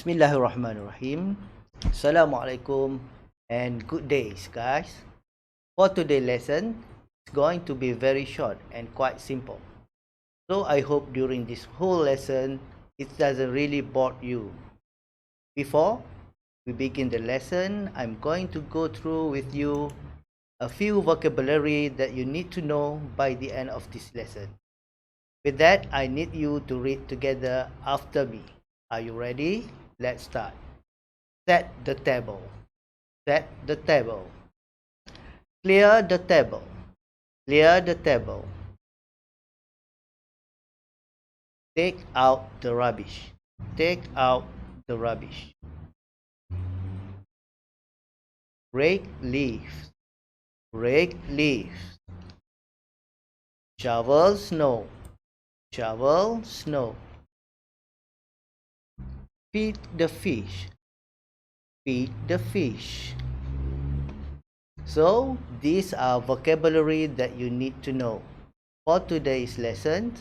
Bismillahirrahmanirrahim. Assalamualaikum and good days, guys. For today's lesson, it's going to be very short and quite simple. So I hope during this whole lesson, it doesn't really bore you. Before we begin the lesson, I'm going to go through with you a few vocabulary that you need to know by the end of this lesson. With that, I need you to read together after me. Are you ready? Let's start. Set the table. Set the table. Clear the table. Clear the table. Take out the rubbish. Take out the rubbish. Rake leaves. Rake leaves. Shovel snow. Shovel snow. Feed the fish. Feed the fish. So, these are vocabulary that you need to know. For today's lesson,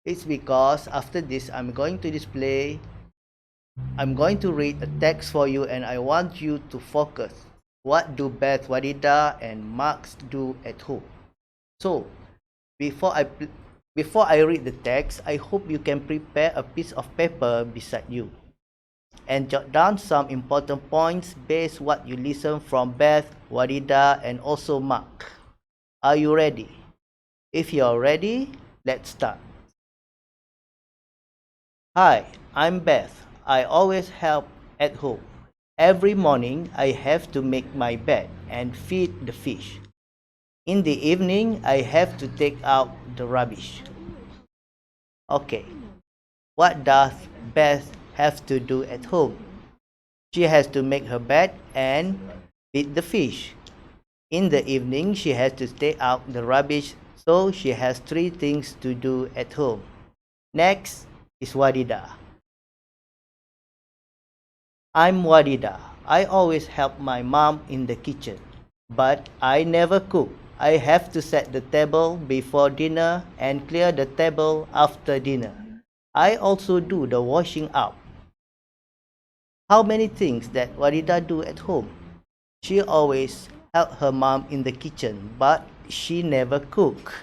it's because after this I'm going to read a text for you and I want you to focus. What do Beth, Wadida and Max do at home? So, before I read the text, I hope you can prepare a piece of paper beside you and jot down some important points based what you listen from Beth, Wadida and also Mark. Are you ready? If you're ready, let's start. Hi, I'm Beth. I always help at home. Every morning I have to make my bed and feed the fish. In the evening I have to take out the rubbish. Okay, what does Beth have to do at home? She has to make her bed and feed the fish. In the evening, she has to take out the rubbish, so she has 3 things to do at home. Next is Wadida. I'm Wadida. I always help my mom in the kitchen, but I never cook. I have to set the table before dinner and clear the table after dinner. I also do the washing up. How many things that Wadida do at home? She always help her mom in the kitchen, but she never cook.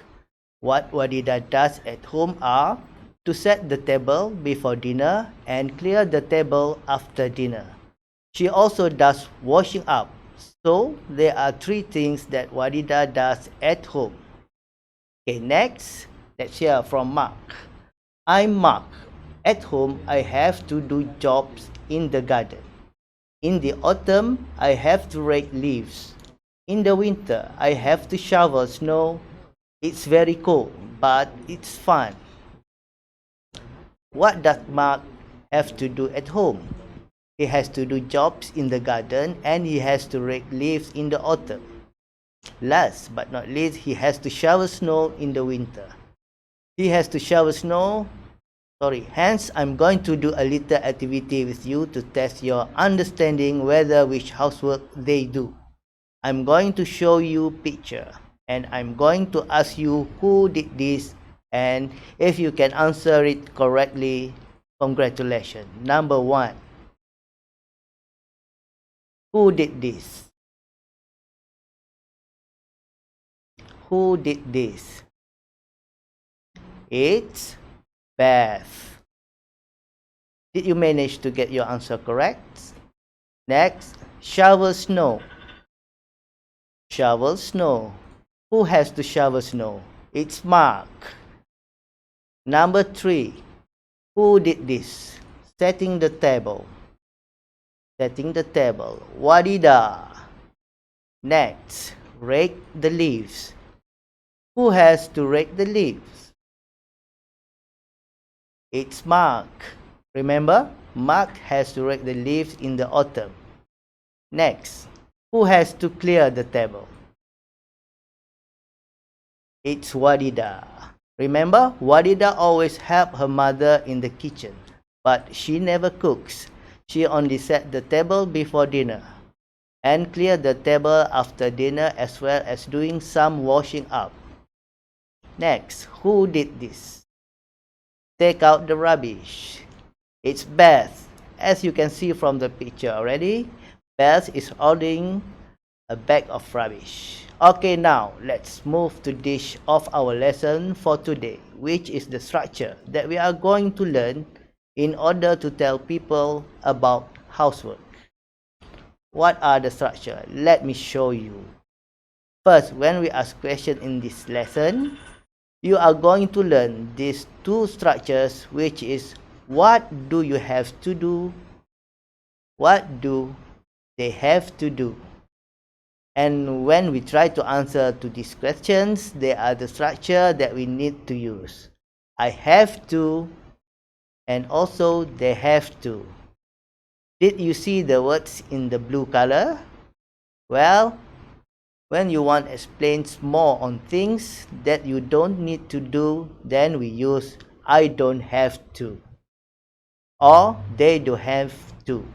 What Wadida does at home are to set the table before dinner and clear the table after dinner. She also does washing up. So there are 3 things that Wadida does at home. Okay, next, let's hear from Mark. I'm Mark. At home, I have to do jobs in the garden. In the autumn, I have to rake leaves. In the winter, I have to shovel snow. It's very cold, but it's fun. What does Mark have to do at home? He has to do jobs in the garden and he has to rake leaves in the autumn. Last but not least, he has to shovel snow in the winter. Hence, I'm going to do a little activity with you to test your understanding whether which housework they do. I'm going to show you picture and I'm going to ask you who did this, and if you can answer it correctly, congratulations. Number 1. Who did this? Who did this? It's Beth. Did you manage to get your answer correct? Next, shovel snow. Shovel snow. Who has to shovel snow? It's Mark. Number 3. Who did this? Setting the table. Setting the table. Wadida. Next, rake the leaves. Who has to rake the leaves? It's Mark. Remember, Mark has to rake the leaves in the autumn. Next, who has to clear the table? It's Wadida. Remember, Wadida always help her mother in the kitchen, but she never cooks. She only set the table before dinner and clear the table after dinner, as well as doing some washing up. Next, who did this? Take out the rubbish. It's Beth. As you can see from the picture already, Bells is holding a bag of rubbish. Okay, now let's move to dish of our lesson for today, which is the structure that we are going to learn in order to tell people about housework. What are the structure? Let me show you. First, when we ask question in this lesson, you are going to learn these two structures, which is what do you have to do, what do they have to do. And when we try to answer to these questions, they are the structure that we need to use. I have to, and also they have to. Did you see the words in the blue color? Well, when you want to explain more on things that you don't need to do, then we use I don't have to, or they don't have to.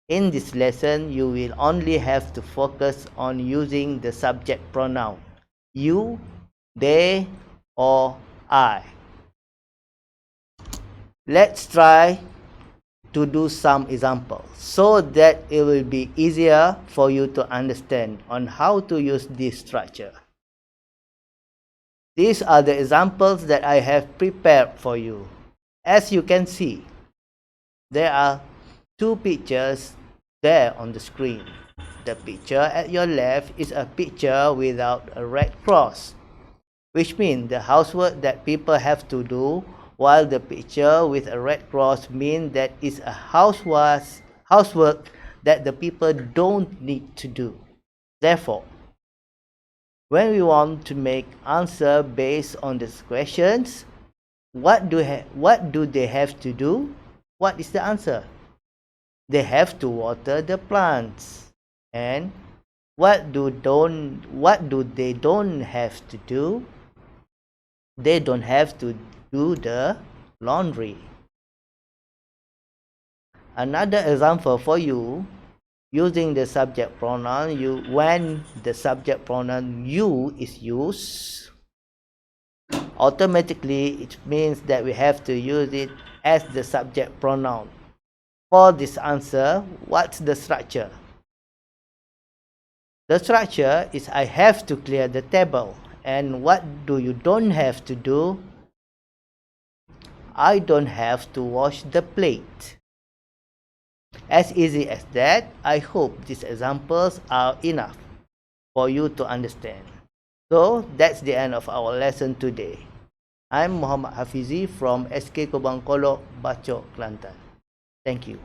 In this lesson, you will only have to focus on using the subject pronoun you, they, or I. Let's try to do some examples so that it will be easier for you to understand on how to use this structure. These are the examples that I have prepared for you. As you can see, there are two pictures there on the screen. The picture at your left is a picture without a red cross, which means the housework that people have to do, while the picture with a red cross means that it's a housework that the people don't need to do. Therefore, when we want to make answer based on these questions, what do they have to do? What is the answer? They have to water the plants. And what do they don't have to do? They don't have to do the laundry. Another example for you, using the subject pronoun when the subject pronoun you is used, automatically it means that we have to use it as the subject pronoun. For this answer, what's the structure? The structure is I have to clear the table. And what do you don't have to do? I don't have to wash the plate. As easy as that. I hope these examples are enough for you to understand. So that's the end of our lesson today. I'm Muhammad Hafizi from SK Kubang Kolok, Bachok, Kelantan. Thank you.